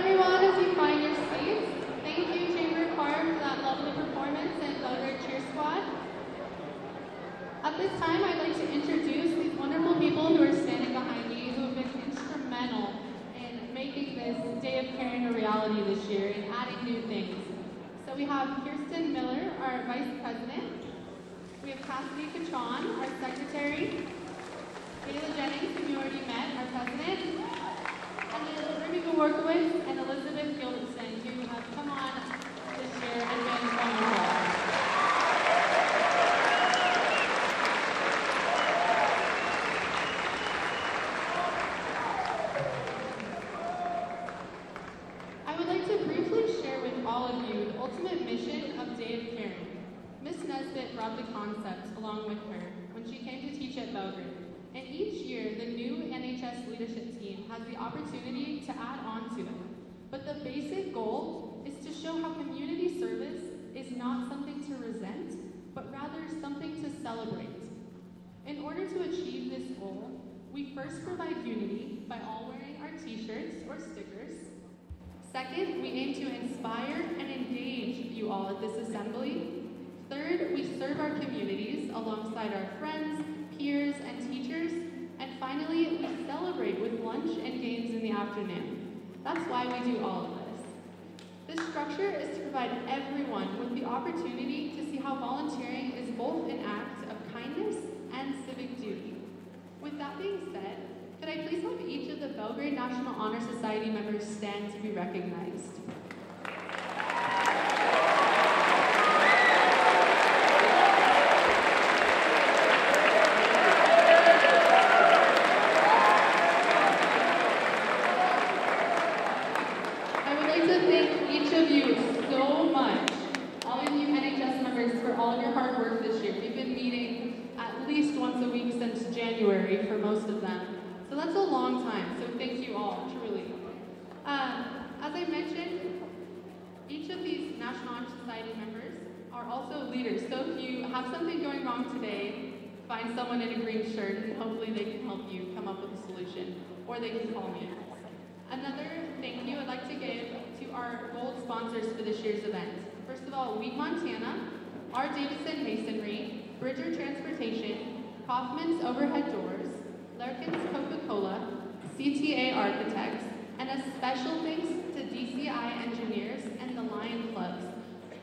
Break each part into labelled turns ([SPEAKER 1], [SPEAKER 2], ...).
[SPEAKER 1] everyone, as you find your seats. Thank you, Chamber Choir, for that lovely performance and Belgrade Cheer Squad. At this time, I'd like to introduce these wonderful people who are standing behind me, who have been instrumental in making this Day of Caring a reality this year and adding new things. So we have Kirsten Miller, our Vice President. We have Cassidy Catron, our Secretary. Kayla Jennings, who you already met, our President. And then Remy Gaworkowitz and Elizabeth Gilbertson, who have come on this year and been wonderful. I would like to briefly share with all of you the ultimate mission of Day of Caring. Miss Nesbitt brought the concept along with her when she came to teach at Belgrade. And each year, the new NHS leadership team has the opportunity to add on to it. But the basic goal is to show how community service is not something to resent, but rather something to celebrate. In order to achieve this goal, we first provide unity by all wearing our t-shirts or stickers. Second, we aim to inspire and engage you all at this assembly. Third, we serve our communities alongside our friends, peers, and teachers. And finally, we celebrate with lunch and games in the afternoon. That's why we do all of this. This structure is to provide everyone with the opportunity to see how volunteering is both an act of kindness and civic duty. With that being said, could I please have each of the Belgrade National Honor Society members stand to be recognized? For most of them. So that's a long time, so thank you all, truly. As I mentioned, each of these National Honor Society members are also leaders. So if you have something going wrong today, find someone in a green shirt and hopefully they can help you come up with a solution, or they can call me. Another thank you I'd like to give to our gold sponsors for this year's event. First of all, Wheat Montana, R. Davidson Masonry, Bridger Transportation, Kaufman's Overhead Doors, Larkin's Coca-Cola, CTA Architects, and a special thanks to DCI Engineers and the Lion Clubs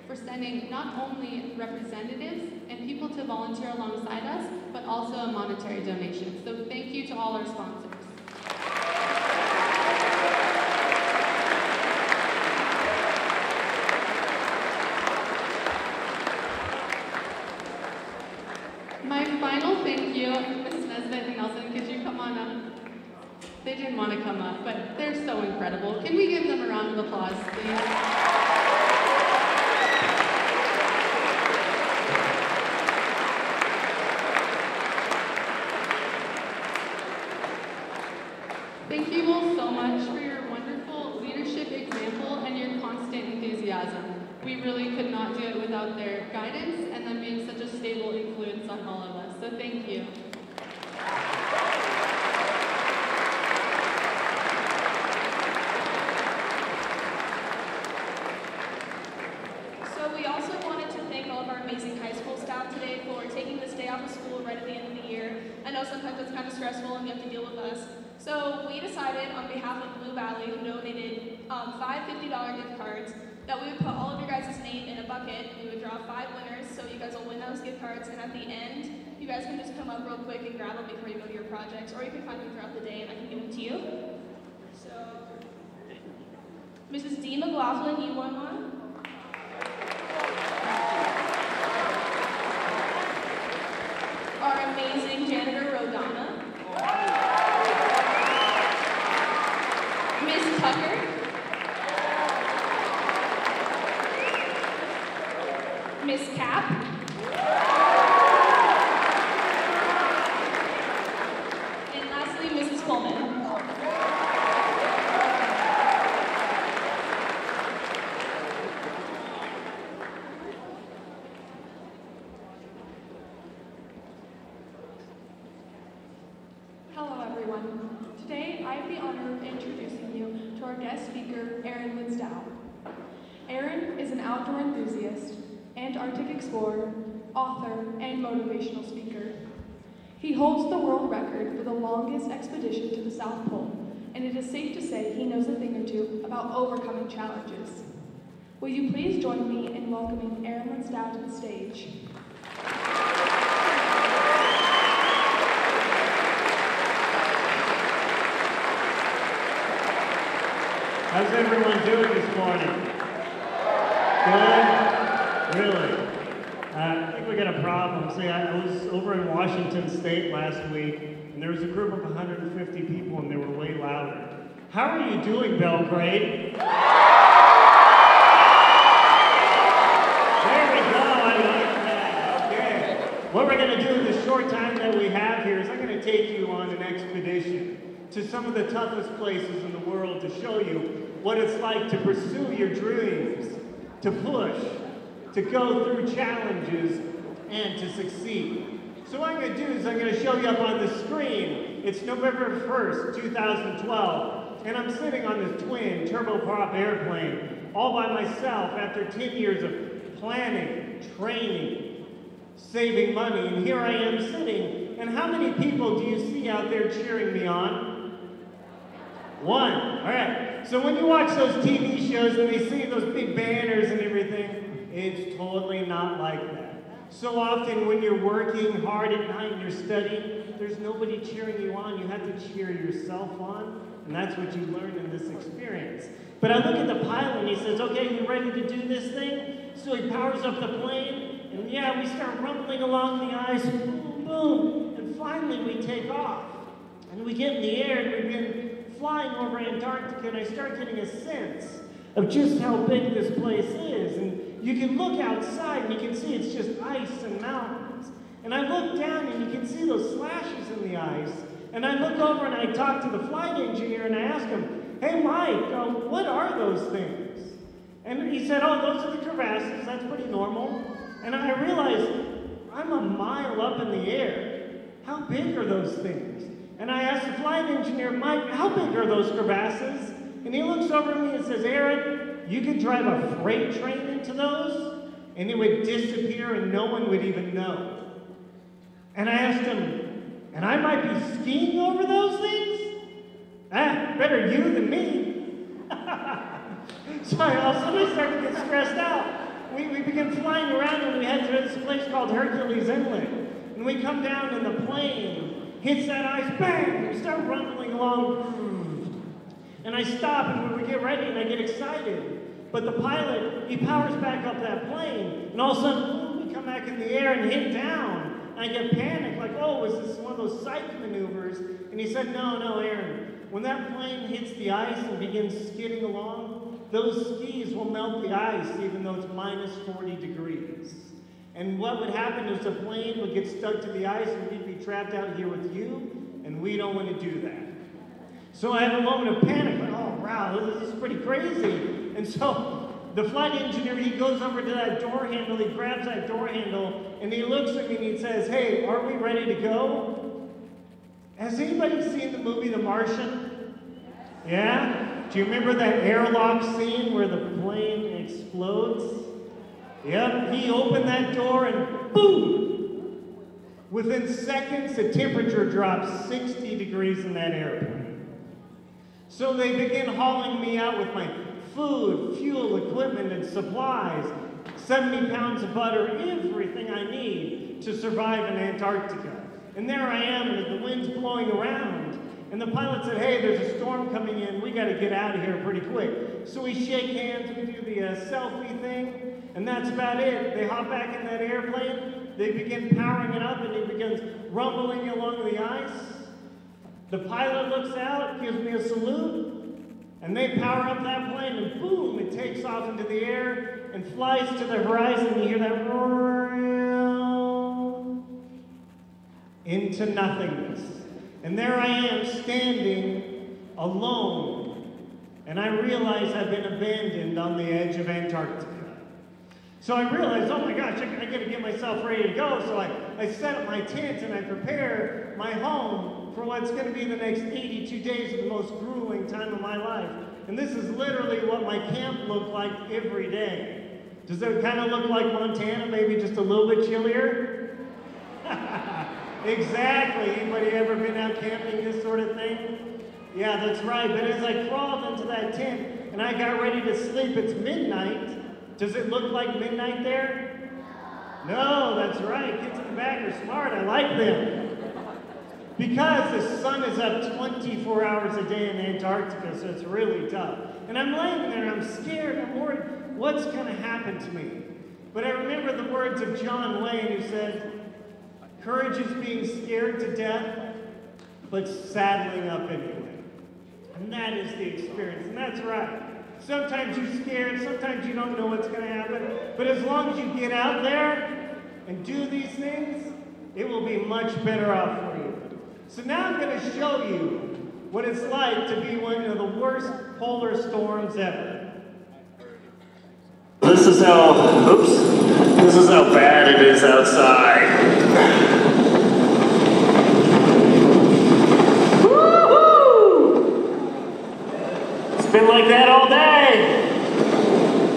[SPEAKER 1] for sending not only representatives and people to volunteer alongside us, but also a monetary donation. So thank you to all our sponsors. My final thank you, Ms. Nesbitt and Nelson, could you come on up? They didn't want to come up, but they're so incredible. Can we give them a round of applause, please? Thank you all so much for your wonderful leadership example and your constant enthusiasm. We really could not do it without their guidance and them being such a stable influence on all of us. So thank you.
[SPEAKER 2] So we also wanted to thank all of our amazing high school staff today for taking this day off of school right at the end of the year. I know sometimes it's kind of stressful and you have to deal with us. So we decided on behalf of Blue Valley, who donated 5 $50 gift cards, that we would put all of your guys' name in a bucket. We would draw 5 winners, so you guys will win those gift cards, and at the end, you guys can just come up real quick and grab them before you go to your projects, or you can find them throughout the day and I can give them to you. So, Mrs. D. McLaughlin, you won one. Our amazing janitor, Rodana. Miss Tucker. Miss Cap. And lastly, Mrs. Coleman.
[SPEAKER 3] Hello everyone. Today I have the honor of introducing you to
[SPEAKER 2] to our guest speaker, Aaron Linsdow. Aaron is an outdoor enthusiast, Antarctic explorer, author, and motivational speaker. He holds the world record for the longest expedition to the South Pole, and it is safe to say he knows a thing or two about overcoming challenges. Will you please join me in welcoming Aaron Linsdow to the stage?
[SPEAKER 3] How's everyone doing this morning? Good? Really? I think we got a problem. See, I was over in Washington State last week, and there was a group of 150 people, and they were way louder. How are you doing, Belgrade? There we go, I like that. Okay. What we're going to do in the short time that we have here is I'm going to take you on an expedition to some of the toughest places in the world to show you what it's like to pursue your dreams, to push, to go through challenges, and to succeed. So what I'm going to do is I'm going to show you up on the screen. It's November 1st, 2012, and I'm sitting on this twin turboprop airplane all by myself after 10 years of planning, training, saving money, and here I am sitting. And how many people do you see out there cheering me on? One. All right. So when you watch those TV shows and they see those big banners and everything, it's totally not like that. So often when you're working hard at night and you're studying, there's nobody cheering you on. You have to cheer yourself on, and that's what you learn in this experience. But I look at the pilot and he says, okay, you ready to do this thing? So he powers up the plane, and yeah, we start rumbling along the ice, boom, boom, and finally we take off. And we get in the air and we begin flying over Antarctica, and I start getting a sense of just how big this place is. And you can look outside and you can see it's just ice and mountains. And I look down and you can see those slashes in the ice. And I look over and I talk to the flight engineer and I ask him, hey Mike, what are those things? And he said, oh, those are the crevasses, that's pretty normal. And I realized I'm a mile up in the air. How big are those things? And I asked the flight engineer, Mike, how big are those crevasses? And he looks over at me and says, Aaron, you could drive a freight train into those, and it would disappear and no one would even know. And I asked him, and I might be skiing over those things? Better you than me. So all of a sudden I started to get stressed out. We began flying around and we head to this place called Hercules Inlet. And we come down and the plane hits that ice, bang, we start rumbling along. And I stop and we get ready and I get excited. But the pilot, he powers back up that plane. And all of a sudden, we come back in the air and hit down. And I get panicked, like, oh, is this one of those psych maneuvers? And he said, no, Aaron. When that plane hits the ice and begins skidding along, those skis will melt the ice even though it's minus 40 degrees. And what would happen is the plane would get stuck to the ice and we'd be trapped out here with you, and we don't want to do that. So I have a moment of panic, like, oh wow, this is pretty crazy. And so the flight engineer, he goes over to that door handle, he grabs that door handle, and he looks at me and he says, hey, are we ready to go? Has anybody seen the movie The Martian? Yeah? Do you remember that airlock scene where the plane explodes? Yep, he opened that door and boom! Within seconds, the temperature drops 60 degrees in that airplane. So they begin hauling me out with my food, fuel, equipment, and supplies, 70 pounds of butter, everything I need to survive in Antarctica. And there I am, and the wind's blowing around. And the pilot said, hey, there's a storm coming in. We got to get out of here pretty quick. So we shake hands, we do the selfie thing, and that's about it. They hop back in that airplane. They begin powering it up, and it begins rumbling along the ice. The pilot looks out, gives me a salute, and they power up that plane, and boom, it takes off into the air and flies to the horizon. You hear that roar into nothingness. And there I am standing alone, and I realize I've been abandoned on the edge of Antarctica. So I realized, oh my gosh, I gotta get myself ready to go. So I set up my tent and I prepare my home for what's gonna be the next 82 days of the most grueling time of my life. and this is literally what my camp looked like every day. Does it kind of look like Montana, maybe just a little bit chillier? Exactly. Anybody ever been out camping, this sort of thing? Yeah, that's right. But as I crawled into that tent and I got ready to sleep, it's midnight. Does it look like midnight there? No, that's right. Kids in the back are smart. I like them. Because the sun is up 24 hours a day in Antarctica, so it's really tough. And I'm laying there and I'm scared. I'm worried, what's going to happen to me? But I remember the words of John Wayne, who said, courage is being scared to death, but saddling up anyway. And that is the experience, and that's right. Sometimes you're scared, sometimes you don't know what's going to happen, but as long as you get out there and do these things, it will be much better off for you. So now I'm going to show you what it's like to be one of the worst polar storms ever.
[SPEAKER 4] This is how bad it is outside. Been like that all day.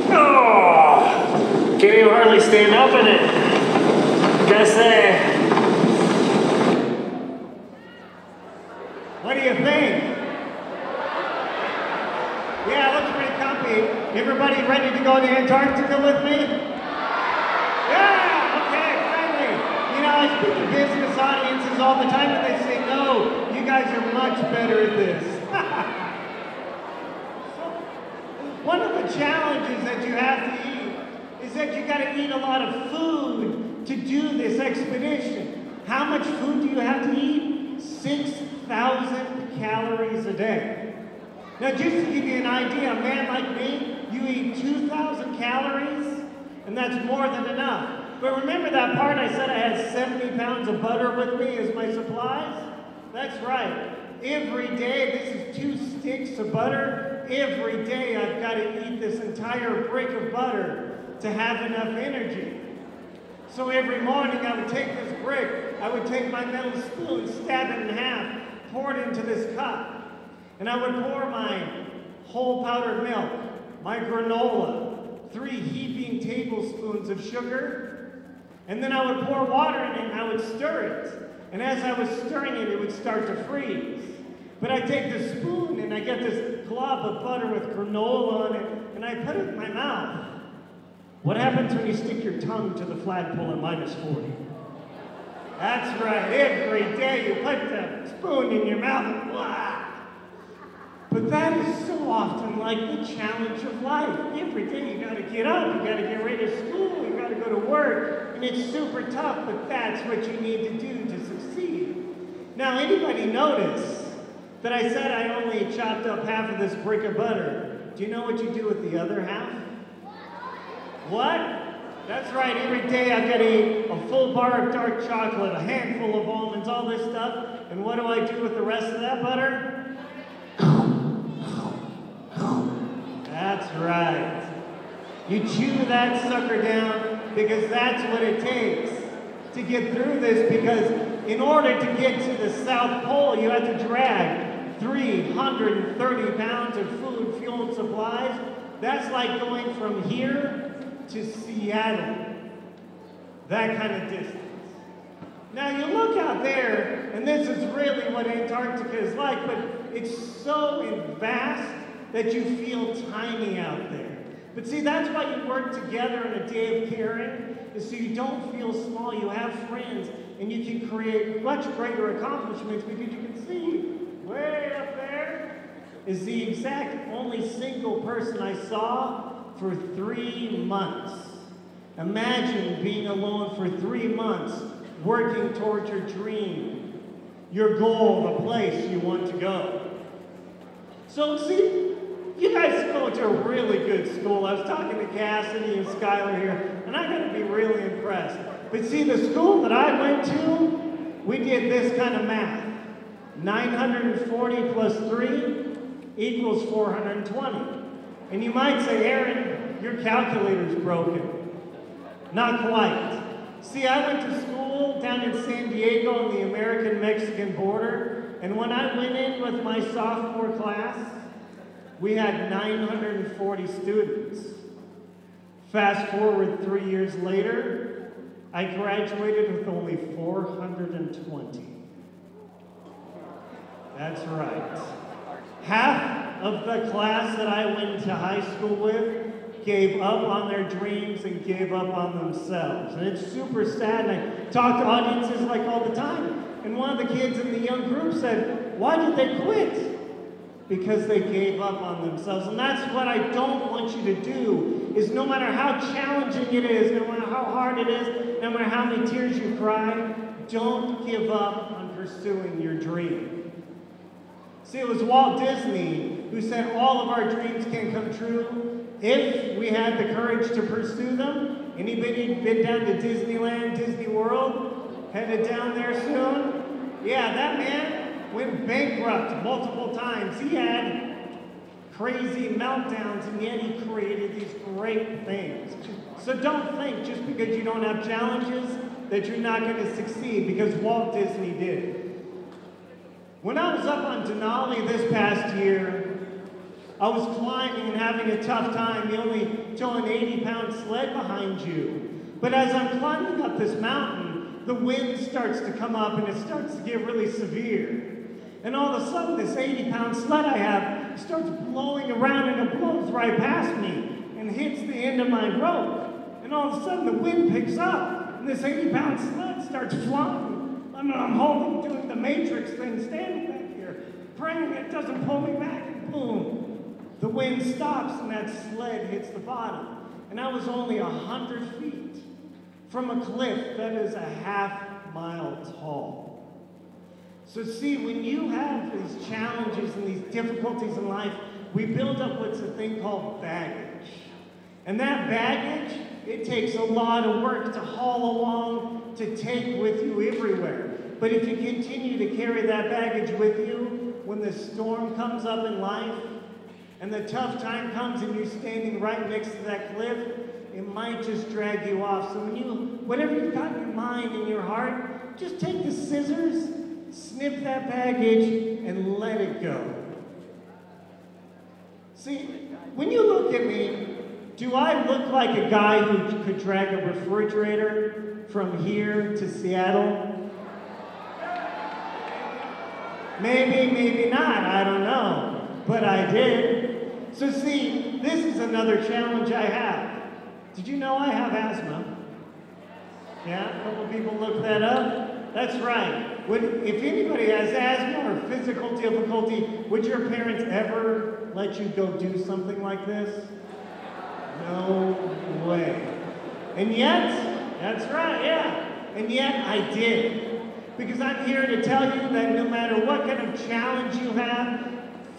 [SPEAKER 4] Oh, can't even hardly stand up in it. Gotta say.
[SPEAKER 3] What do you think? Yeah, it looks pretty comfy. Everybody ready to go to Antarctica with me? Yeah, okay, finally. You know, I speak to business audiences all the time and they say, no, you guys are much better at this. One of the challenges that you have to eat is that you got to eat a lot of food to do this expedition. How much food do you have to eat? 6,000 calories a day. Now, just to give you an idea, a man like me, you eat 2,000 calories, and that's more than enough. But remember that part I said I had 70 pounds of butter with me as my supplies? That's right. Every day, this is 2 sticks of butter. Every day I've got to eat this entire brick of butter to have enough energy. So every morning I would take this brick, I would take my metal spoon, stab it in half, pour it into this cup, and I would pour my whole powdered milk, my granola, 3 heaping tablespoons of sugar, and then I would pour water in it and I would stir it. And as I was stirring it, it would start to freeze. But I take the spoon and I get this glob of butter with granola on it, and I put it in my mouth. What happens when you stick your tongue to the flagpole at -40? That's right, every day you put the spoon in your mouth and blah. But that is so often like the challenge of life. Every day you gotta get up, you gotta get ready to school, you gotta go to work, and it's super tough, but that's what you need to do to succeed. Now, anybody notice that I said I only chopped up half of this brick of butter? Do you know what you do with the other half? What? That's right, every day I've got to eat a full bar of dark chocolate, a handful of almonds, all this stuff. And what do I do with the rest of that butter? That's right. You chew that sucker down because that's what it takes to get through this, because in order to get to the South Pole, you have to drag 330 pounds of food, fuel, and supplies. That's like going from here to Seattle. That kind of distance. Now you look out there, and this is really what Antarctica is like, but it's so vast that you feel tiny out there. But see, that's why you work together in a day of caring, is so you don't feel small, you have friends, and you can create much greater accomplishments, because you can see way up there is the exact only single person I saw for 3 months. Imagine being alone for 3 months, working towards your dream, your goal, the place you want to go. So see, you guys go to a really good school. I was talking to Cassidy and Skylar here, and I'm going to be really impressed. But see, the school that I went to, we did this kind of math. 940 plus 3 equals 420. And you might say, Aaron, your calculator's broken. Not quite. See, I went to school down in San Diego on the American-Mexican border, and when I went in with my sophomore class, we had 940 students. Fast forward 3 years later, I graduated with only 420. That's right. Half of the class that I went to high school with gave up on their dreams and gave up on themselves. And it's super sad, and I talk to audiences like all the time. And one of the kids in the young group said, "Why did they quit?" Because they gave up on themselves. And that's what I don't want you to do, is no matter how challenging it is, no matter how hard it is, no matter how many tears you cry, don't give up on pursuing your dream. See, it was Walt Disney who said all of our dreams can come true if we had the courage to pursue them. Anybody been down to Disneyland, Disney World? Headed down there soon? Yeah, that man went bankrupt multiple times. He had crazy meltdowns, and yet he created these great things. So don't think just because you don't have challenges that you're not going to succeed, because Walt Disney did. When I was up on Denali this past year, I was climbing and having a tough time. You only tow an 80-pound sled behind you. But as I'm climbing up this mountain, the wind starts to come up and it starts to get really severe. And all of a sudden, this 80-pound sled I have starts blowing around, and it blows right past me and hits the end of my rope. And all of a sudden, the wind picks up, and this 80-pound sled starts flying. I'm holding, doing the Matrix thing, standing back here, praying it doesn't pull me back, and boom, the wind stops, and that sled hits the bottom. And I was only 100 feet from a cliff that is a half-mile tall. So see, when you have these challenges and these difficulties in life, we build up what's a thing called baggage. And that baggage, it takes a lot of work to haul along, to take with you everywhere. But if you continue to carry that baggage with you, when the storm comes up in life, and the tough time comes and you're standing right next to that cliff, it might just drag you off. So whatever you've got in your mind and your heart, just take the scissors, snip that baggage, and let it go. See, when you look at me, do I look like a guy who could drag a refrigerator from here to Seattle? Maybe, maybe not, I don't know. But I did. So see, this is another challenge I have. Did you know I have asthma? Yeah, a couple people looked that up. That's right. If anybody has asthma or physical difficulty, would your parents ever let you go do something like this? No way. And yet, that's right, yeah. And yet I did. Because I'm here to tell you that no matter what kind of challenge you have,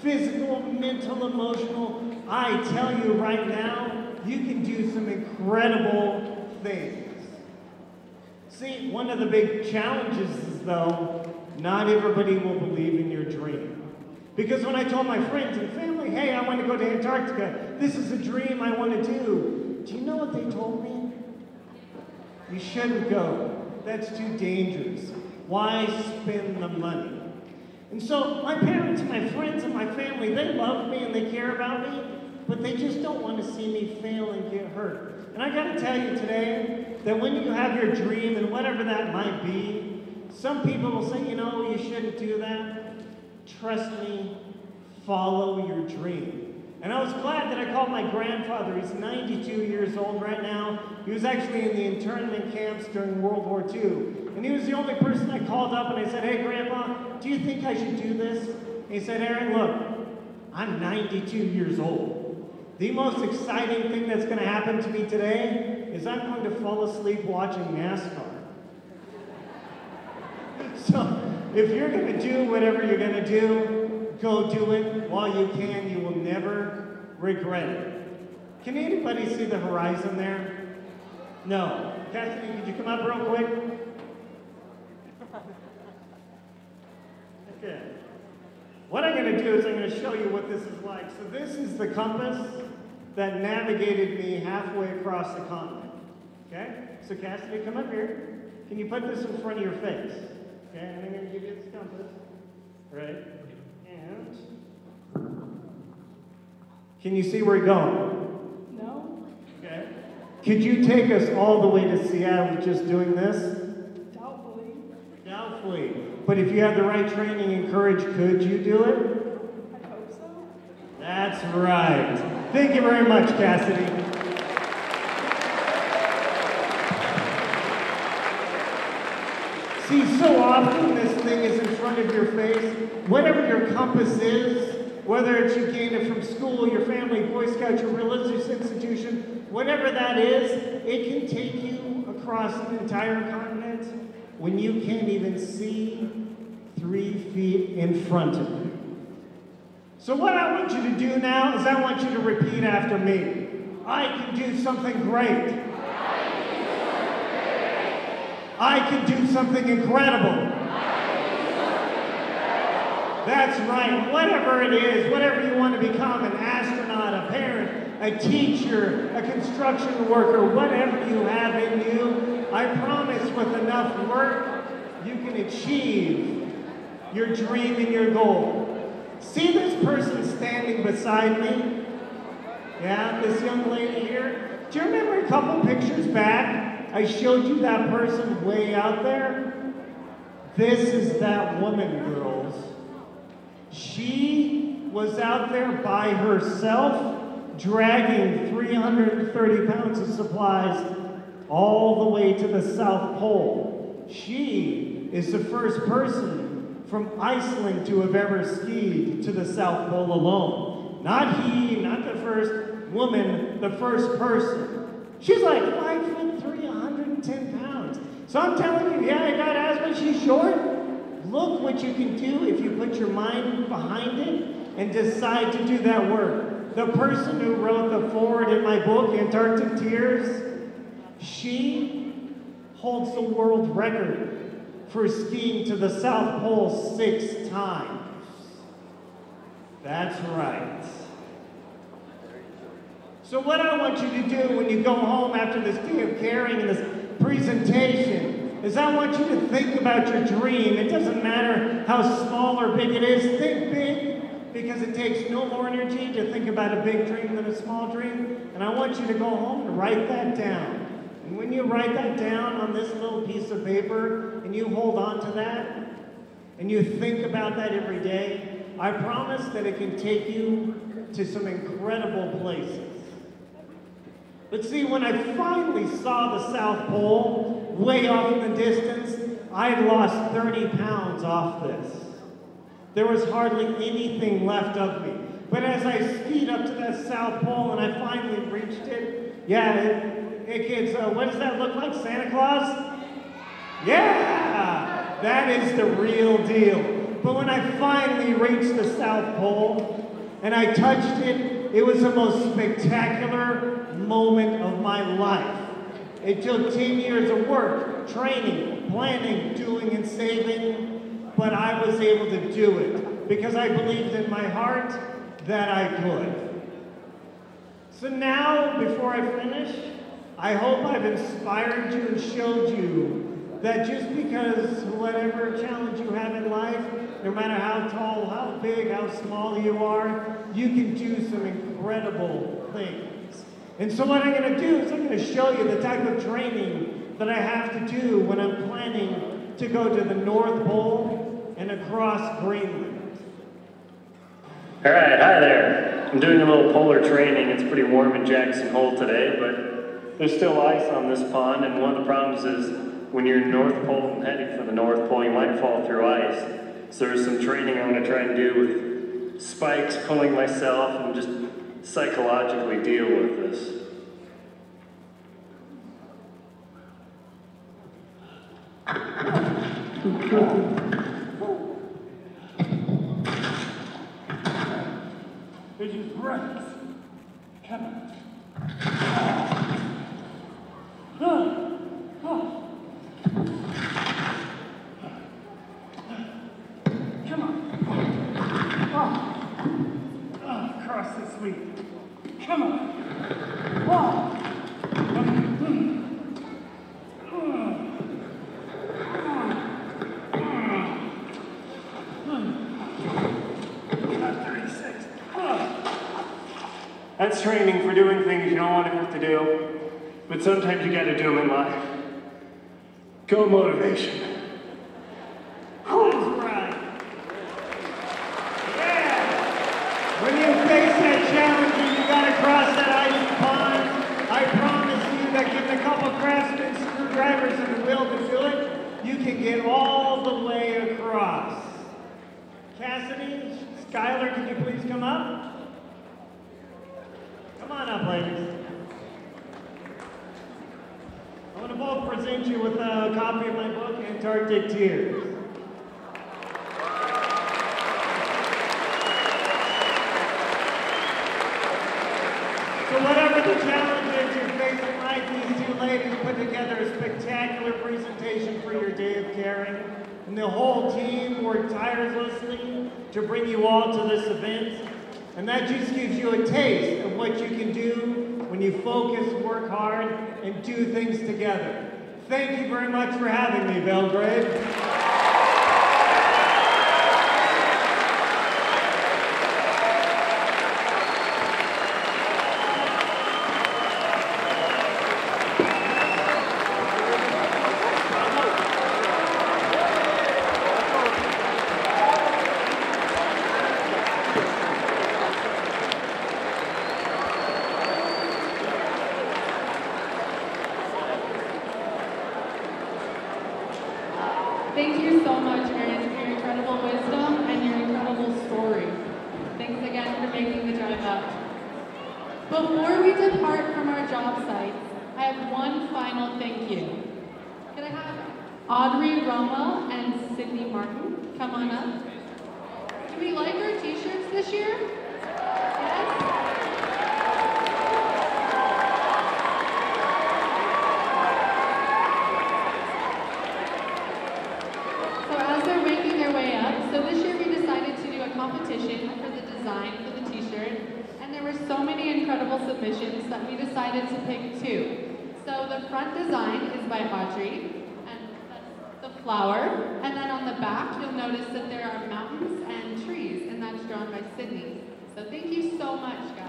[SPEAKER 3] physical, mental, emotional, I tell you right now, you can do some incredible things. See, one of the big challenges is, though, not everybody will believe in your dream. Because when I told my friends and family, hey, I want to go to Antarctica, this is a dream I want to do you know what they told me? You shouldn't go. That's too dangerous. Why spend the money? And so my parents, my friends, and my family, they love me and they care about me, but they just don't want to see me fail and get hurt. And I got to tell you today that when you have your dream, and whatever that might be, some people will say, you know, you shouldn't do that. Trust me, follow your dream. And I was glad that I called my grandfather. He's 92 years old right now. He was actually in the internment camps during World War II. And he was the only person I called up and I said, hey, Grandpa, do you think I should do this? And he said, Aaron, look, I'm 92 years old. The most exciting thing that's going to happen to me today is I'm going to fall asleep watching NASCAR. So if you're going to do whatever you're going to do, go do it while you can. You will never regret it. Can anybody see the horizon there? No. Cassidy, could you come up real quick? Okay. What I'm going to do is I'm going to show you what this is like. So this is the compass that navigated me halfway across the continent. Okay? So Cassidy, come up here. Can you put this in front of your face? Okay, and I'm going to give you this compass. Right? And Can you see where we're going?
[SPEAKER 2] No.
[SPEAKER 3] Okay. Could you take us all the way to Seattle just doing this?
[SPEAKER 2] Doubtfully.
[SPEAKER 3] Doubtfully. But if you had the right training and courage, could you do it?
[SPEAKER 2] I hope so.
[SPEAKER 3] That's right. Thank you very much, Cassidy. See, so often this thing is in front of your face. Whatever your compass is, whether it's you gained it from school, your family, Boy Scouts, your religious institution, whatever that is, it can take you across an entire continent when you can't even see 3 feet in front of you. So what I want you to do now is I want you to repeat after me. I can do something great. I can do something incredible. That's right. Whatever it is, whatever you want to become, an astronaut, a parent, a teacher, a construction worker, whatever you have in you, I promise with enough work, you can achieve your dream and your goal. See this person standing beside me? Yeah, this young lady here. Do you remember a couple pictures back? I showed you that person way out there. This is that woman, girls. She was out there by herself, dragging 330 pounds of supplies all the way to the South Pole. She is the first person from Iceland to have ever skied to the South Pole alone. Not he, not the first woman, the first person. She's like 5'3", 110 pounds. So I'm telling you, yeah, I got asthma, she's short. Look what you can do if you put your mind behind it and decide to do that work. The person who wrote the foreword in my book, Antarctic Tears, she holds the world record for skiing to the South Pole 6 times. That's right. So what I want you to do when you go home after this day of caring and this presentation is I want you to think about your dream. It doesn't matter how small or big it is. Think big, because it takes no more energy to think about a big dream than a small dream. And I want you to go home and write that down. And when you write that down on this little piece of paper and you hold on to that and you think about that every day, I promise that it can take you to some incredible places. But see, when I finally saw the South Pole way off in the distance, I had lost 30 pounds off this. There was hardly anything left of me. But as I skied up to that South Pole and I finally reached it, yeah, it gets, what does that look like, Santa Claus? Yeah, that is the real deal. But when I finally reached the South Pole and I touched it, it was the most spectacular moment of my life. It took 10 years of work, training, planning, doing, and saving, but I was able to do it because I believed in my heart that I could. So now, before I finish, I hope I've inspired you and showed you that just because whatever challenge you have in life, no matter how tall, how big, how small you are, you can do some incredible things. And so what I'm going to do is I'm going to show you the type of training that I have to do when I'm planning to go to the North Pole and across Greenland.
[SPEAKER 4] All right, hi there. I'm doing a little polar training. It's pretty warm in Jackson Hole today, but there's still ice on this pond, and one of the problems is when you're in North Pole and heading for the North Pole, you might fall through ice. So there's some training I'm going to try and do with spikes, pulling myself, and just psychologically deal with this.
[SPEAKER 3] There's just breath. Come on. Come on. Cross this week. Come on. That's training for doing things you don't want to have to do, but sometimes you gotta do them in life. Go motivation. That's right. Yeah! When you face that challenge and you gotta cross that icy pond, I promise you that given a couple craftsmen, screwdrivers, and the will to do it, you can get all the way across. Cassidy, Skylar, can you please come up? Come on up, ladies. I want to both present you with a copy of my book, Antarctic Tears. So whatever the challenges you're facing in life, these two ladies put together a spectacular presentation for your Day of Caring. And the whole team worked tirelessly to bring you all to this event. And that just gives you a taste of what you can do when you focus, work hard, and do things together. Thank you very much for having me, Belgrade.
[SPEAKER 1] Thank you so much, Erin, for your incredible wisdom and your incredible story. Thanks again for making the drive up. Before we depart from our job sites, I have one final thank you. Can I have Audrey Roma and Sydney Martin come on up? Do we like our t-shirts this year? Yes? So this year we decided to do a competition for the design for the t-shirt, and there were so many incredible submissions that we decided to pick two. So the front design is by Audrey, and that's the flower, and then on the back you'll notice that there are mountains and trees, and that's drawn by Sydney. So thank you so much, guys.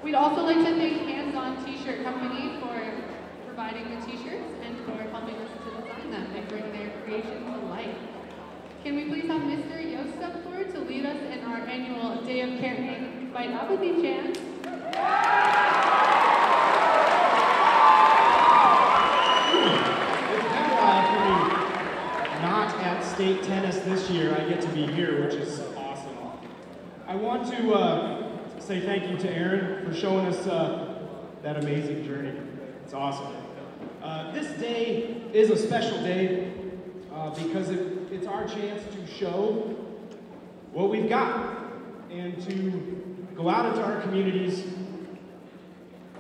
[SPEAKER 1] We'd also like to thank Hands On T-Shirt Company for providing the t-shirts and for helping us to design them and bring their creation to life. Can we please have Mr. Yost step forward to lead us in our annual Day of Caring Fight Apathy chant?
[SPEAKER 5] It's been a while for me. Not at state tennis this year. I get to be here, which is awesome. I want to say thank you to Erin for showing us that amazing journey. It's awesome. This day is a special day because it's our chance to show what we've got and to go out into our communities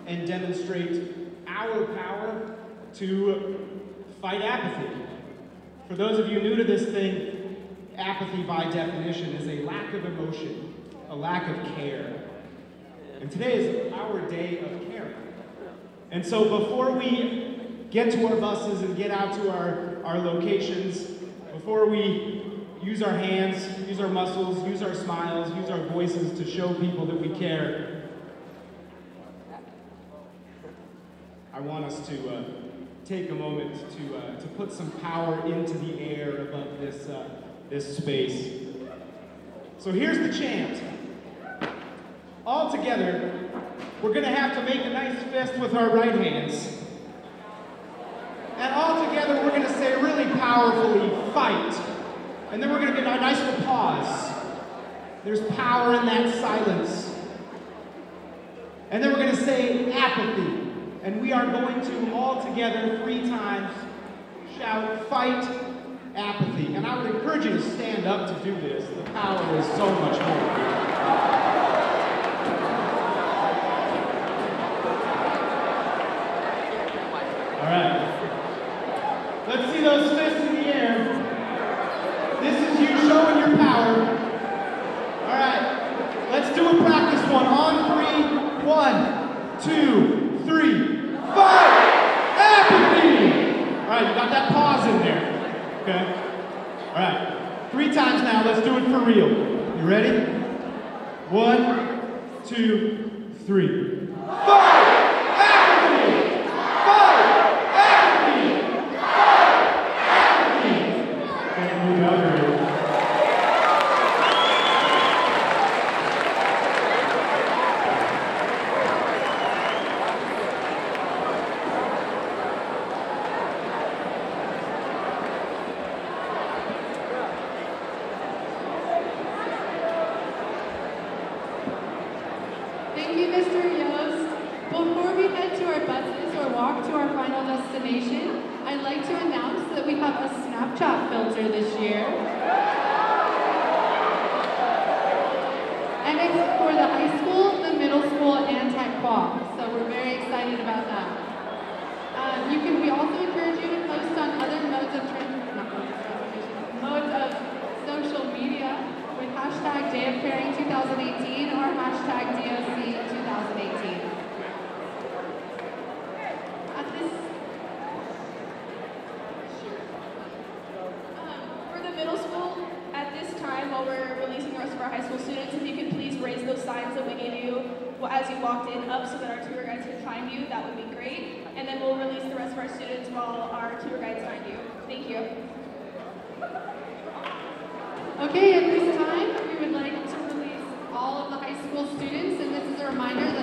[SPEAKER 5] and demonstrate our power to fight apathy. For those of you new to this thing, apathy by definition is a lack of emotion, a lack of care. And today is our day of caring. And so before we get to our buses and get out to our locations, before we use our hands, use our muscles, use our smiles, use our voices to show people that we care, I want us to take a moment to put some power into the air above this space. So here's the chant. All together, we're going to have to make a nice fist with our right hands. And all together, we're going to say really powerfully, fight. And then we're going to get a nice little pause. There's power in that silence. And then we're going to say apathy. And we are going to, all together, 3 times, shout, fight, apathy. And I would encourage you to stand up to do this. The power is so much more. All right. Let's see those fists in the air. 2, 3, 5. Apathy! All right, you got that pause in there. Okay? All right. 3 times now. Let's do it for real. You ready? 1, 2, 3. 5. Apathy! 5. Apathy! 5. Apathy! Thank you, Belgrade.
[SPEAKER 1] Thank you, Mr. Yost. Before we head to our buses or walk to our final destination, I'd like to announce that we have a Snapchat filter this year. And it's for the high school, the middle school, and Tech Quad. So we're very excited about that. We also encourage you to post on other modes of social media with hashtag Day of Caring 2018 or hashtag DOC 2018.
[SPEAKER 2] For the middle school, at this time, while we're releasing the rest of our high school students, if you could please raise those signs that we gave you as you walked in up so that our tour guides can find you, that would be great. And then we'll release the rest of our students while our tour guides find you. Thank you.
[SPEAKER 1] Okay, at this time, we would like to release all of the high school students, and this is a reminder that